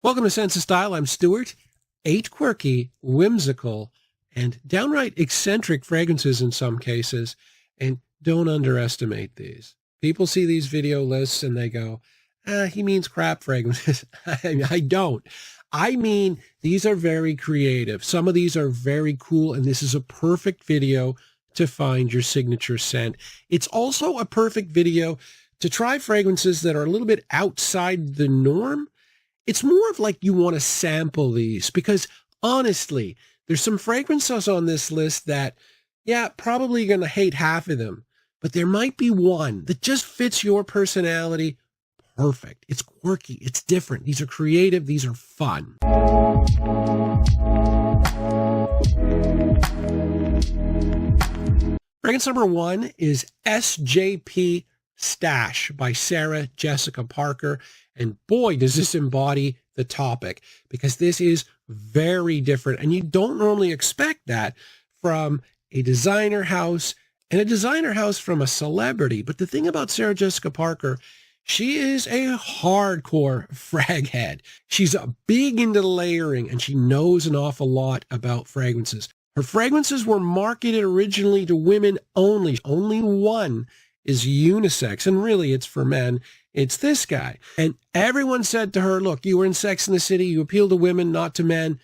Welcome to Sense of Style. I'm Stuart. 8 quirky, whimsical, and downright eccentric fragrances in some cases. And don't underestimate these. People see these video lists and they go, he means crap fragrances. I don't. I mean, these are very creative. Some of these are very cool, and this is a perfect video to find your signature scent. It's also a perfect video to try fragrances that are a little bit outside the norm. It's more of like you want to sample these because honestly, there's some fragrances on this list that, yeah, probably you're going to hate half of them, but there might be one that just fits your personality perfect. It's quirky. It's different. These are creative. These are fun. Fragrance number 1 is SJP Stash by Sarah Jessica Parker. And boy, does this embody the topic, because this is very different. And you don't normally expect that from a designer house and a designer house from a celebrity. But the thing about Sarah Jessica Parker, she is a hardcore frag head. She's big into layering, and she knows an awful lot about fragrances. Her fragrances were marketed originally to women only. Only one is unisex, and really it's for men. It's this guy. And everyone said to her, look, you were in Sex and the City. You appeal to women, not to men.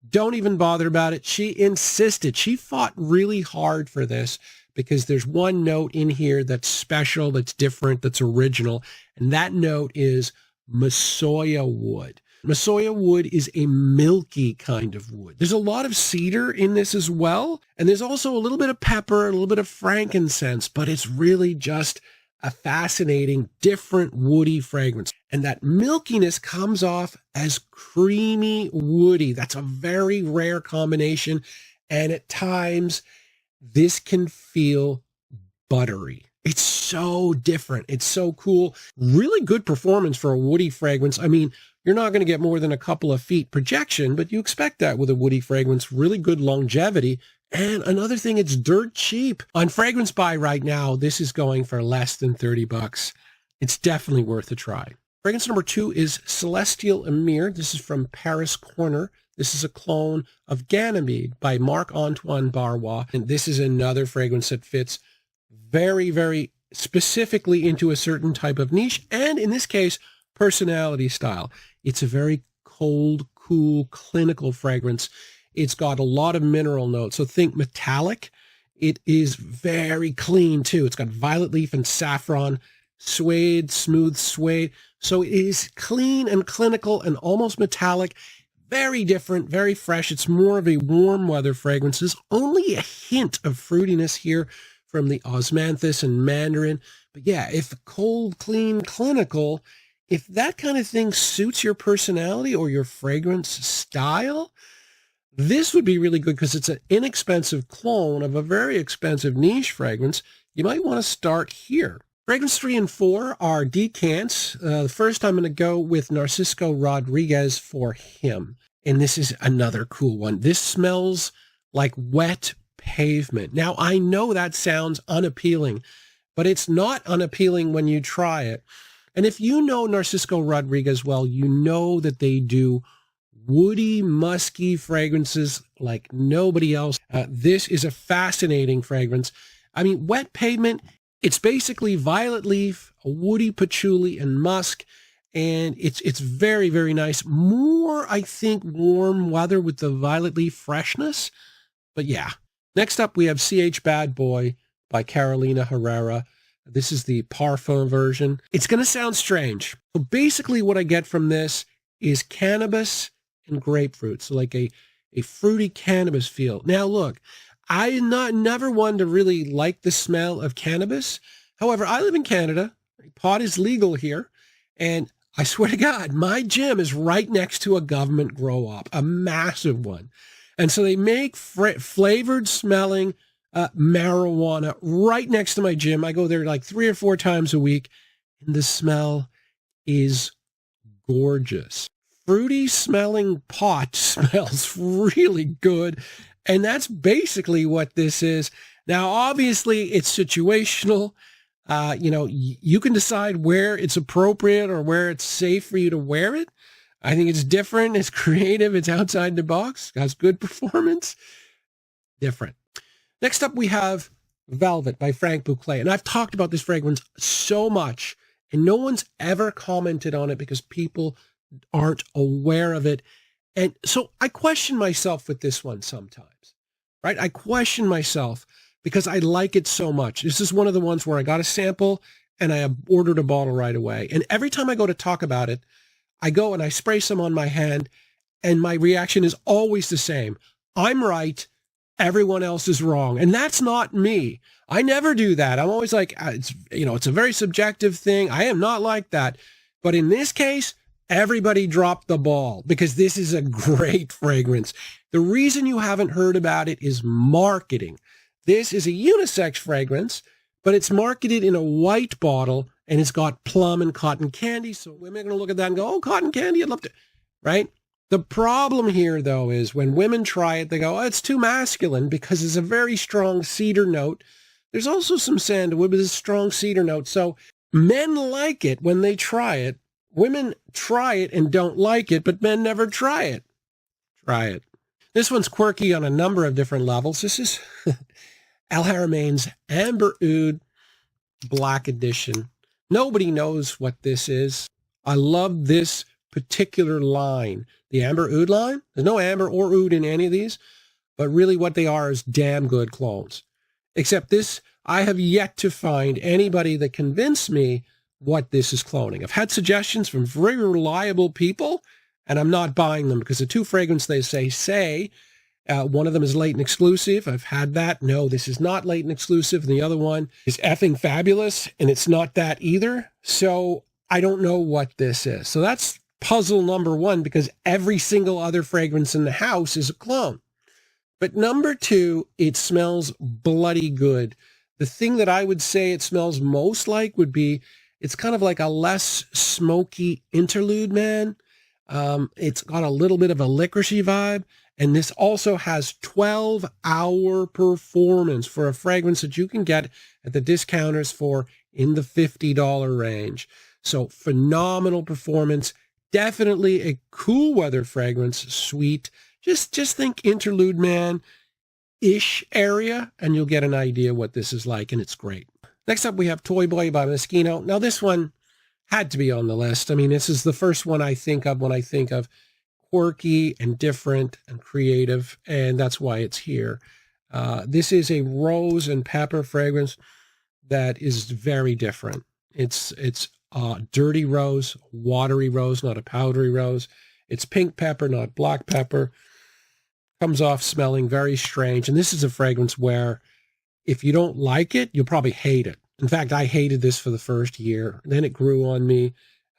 Don't even bother about it. She insisted. She fought really hard for this because there's one note in here that's special, that's different, that's original. And that note is Massoya wood. Massoya wood is a milky kind of wood. There's a lot of cedar in this as well. And there's also a little bit of pepper, a little bit of frankincense, but it's really just a fascinating, different woody fragrance. And that milkiness comes off as creamy woody. That's a very rare combination. And at times, this can feel buttery. It's so different. It's so cool. Really good performance for a woody fragrance. I mean, you're not going to get more than a couple of feet projection, but you expect that with a woody fragrance. Really good longevity. And another thing, it's dirt cheap. On Fragrance Buy right now, this is going for less than $30. It's definitely worth a try. Fragrance number 2 is Celestial Emir. This is from Paris Corner. This is a clone of Ganymede by Marc Antoine Barrois. And this is another fragrance that fits very, very specifically into a certain type of niche. And in this case, personality style. It's a very cold, cool, clinical fragrance. It's got a lot of mineral notes. So think metallic. It is very clean too. It's got violet leaf and saffron, suede, smooth suede. So it is clean and clinical and almost metallic. Very different, very fresh. It's more of a warm weather fragrance. There's only a hint of fruitiness here from the osmanthus and mandarin. But yeah, if cold, clean, clinical, if that kind of thing suits your personality or your fragrance style, this would be really good because it's an inexpensive clone of a very expensive niche fragrance. You might want to start here. Fragrance 3 and 4 are decants. The first I'm going to go with Narcisco Rodriguez for him. And this is another cool one. This smells like wet pavement. Now, I know that sounds unappealing, but it's not unappealing when you try it. And if you know Narcisco Rodriguez well, you know that they do woody, musky fragrances like nobody else. This is a fascinating fragrance. I mean, wet pavement, it's basically violet leaf, a woody patchouli, and musk. And it's very, very nice. More, I think, warm weather with the violet leaf freshness. But yeah. Next up, we have CH Bad Boy by Carolina Herrera. This is the Parfum version. It's going to sound strange. So basically what I get from this is cannabis and grapefruit. So like a fruity cannabis feel. Now look, I'm never one to really like the smell of cannabis. However, I live in Canada. Pot is legal here. And I swear to God, my gym is right next to a government grow-op, a massive one. And so they make flavored smelling marijuana right next to my gym. I go there like 3 or 4 times a week. And the smell is gorgeous. Fruity smelling pot smells really good. And that's basically what this is. Now, obviously, it's situational. You can decide where it's appropriate or where it's safe for you to wear it. I think it's different. It's creative. It's outside the box. Has good performance. Different. Next up, we have Velvet by Franck Boclet. And I've talked about this fragrance so much, and no one's ever commented on it because people aren't aware of it. And so I question myself with this one sometimes, right? I question myself because I like it so much. This is one of the ones where I got a sample and I ordered a bottle right away. And every time I go to talk about it, I go and I spray some on my hand, and my reaction is always the same. I'm right. Everyone else is wrong. And that's not me. I never do that. I'm always like, it's a very subjective thing. I am not like that. But in this case, everybody dropped the ball because this is a great fragrance. The reason you haven't heard about it is marketing. This is a unisex fragrance, but it's marketed in a white bottle, and it's got plum and cotton candy. So women are going to look at that and go, oh, cotton candy, I'd love to, right? The problem here, though, is when women try it, they go, oh, it's too masculine because it's a very strong cedar note. There's also some sandalwood, but it's a strong cedar note. So men like it when they try it. Women try it and don't like it, but men never try it. Try it. This one's quirky on a number of different levels. This is El Haramain's Amber Oud Black Edition. Nobody knows what this is. I love this particular line. The Amber Oud line. There's no amber or oud in any of these, but really what they are is damn good clones. Except this, I have yet to find anybody that convinced me what this is cloning. I've had suggestions from very reliable people, and I'm not buying them because the two fragrances they say one of them is latent exclusive. I've had that. No, this is not latent exclusive. And the other one is effing fabulous, and it's not that either. So I don't know what this is. So that's puzzle number one, because every single other fragrance in the house is a clone. But number two, it smells bloody good. The thing that I would say it smells most like would be, it's kind of like a less smoky interlude, man. It's got a little bit of a licoricey vibe. And this also has 12-hour performance for a fragrance that you can get at the discounters for in the $50 range. So phenomenal performance. Definitely a cool weather fragrance, sweet. Just think interlude man-ish area, and you'll get an idea what this is like, and it's great. Next up, we have Toy Boy by Moschino. Now, this one had to be on the list. I mean, this is the first one I think of when I think of quirky and different and creative, and that's why it's here. This is a rose and pepper fragrance that is very different. It's dirty rose, watery rose, not a powdery rose. It's pink pepper, not black pepper. Comes off smelling very strange. And this is a fragrance where if you don't like it, you'll probably hate it. In fact, I hated this for the first year. Then it grew on me.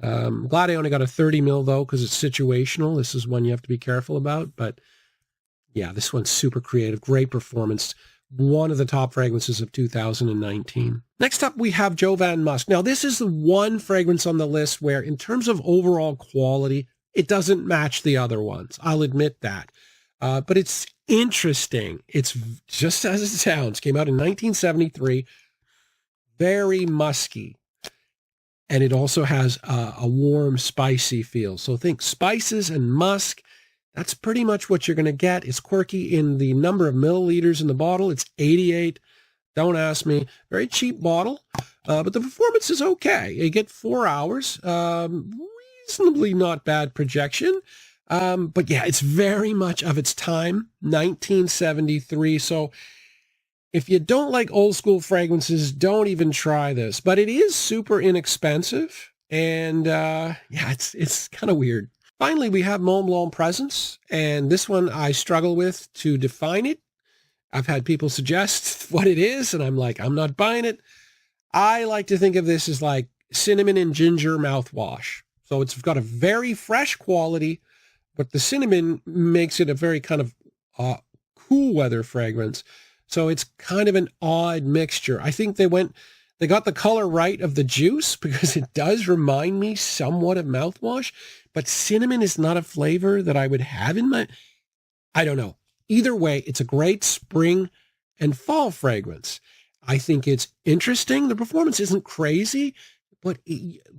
I'm glad I only got a 30 mil though, because it's situational. This is one you have to be careful about. But yeah, this one's super creative. Great performance. One of the top fragrances of 2019. Next up, we have Jovan Musk. Now, this is the one fragrance on the list where, in terms of overall quality, it doesn't match the other ones. I'll admit that. But it's interesting. It's just as it sounds. Came out in 1973. Very musky. And it also has a warm, spicy feel. So think spices and musk. That's pretty much what you're going to get. It's quirky in the number of milliliters in the bottle. It's 88. Don't ask me. Very cheap bottle, but the performance is okay. You get 4 hours. Reasonably not bad projection. But yeah, it's very much of its time, 1973. So if you don't like old school fragrances, don't even try this. But it is super inexpensive. And yeah, it's kind of weird. Finally, we have Montblanc Presence, and this one I struggle with to define it. I've had people suggest what it is, and I'm like, I'm not buying it. I like to think of this as like cinnamon and ginger mouthwash. So it's got a very fresh quality, but the cinnamon makes it a very kind of cool weather fragrance. So it's kind of an odd mixture. I think they got the color right of the juice, because it does remind me somewhat of mouthwash, but cinnamon is not a flavor that I would have in my, I don't know. Either way, it's a great spring and fall fragrance. I think it's interesting. The performance isn't crazy, but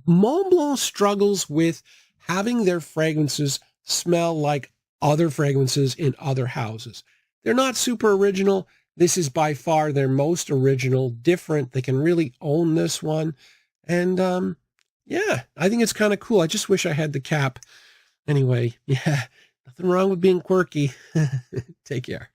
Montblanc struggles with having their fragrances smell like other fragrances in other houses. They're not super original. This is by far their most original, different. They can really own this one. And yeah, I think it's kind of cool. I just wish I had the cap. Anyway, yeah, nothing wrong with being quirky. Take care.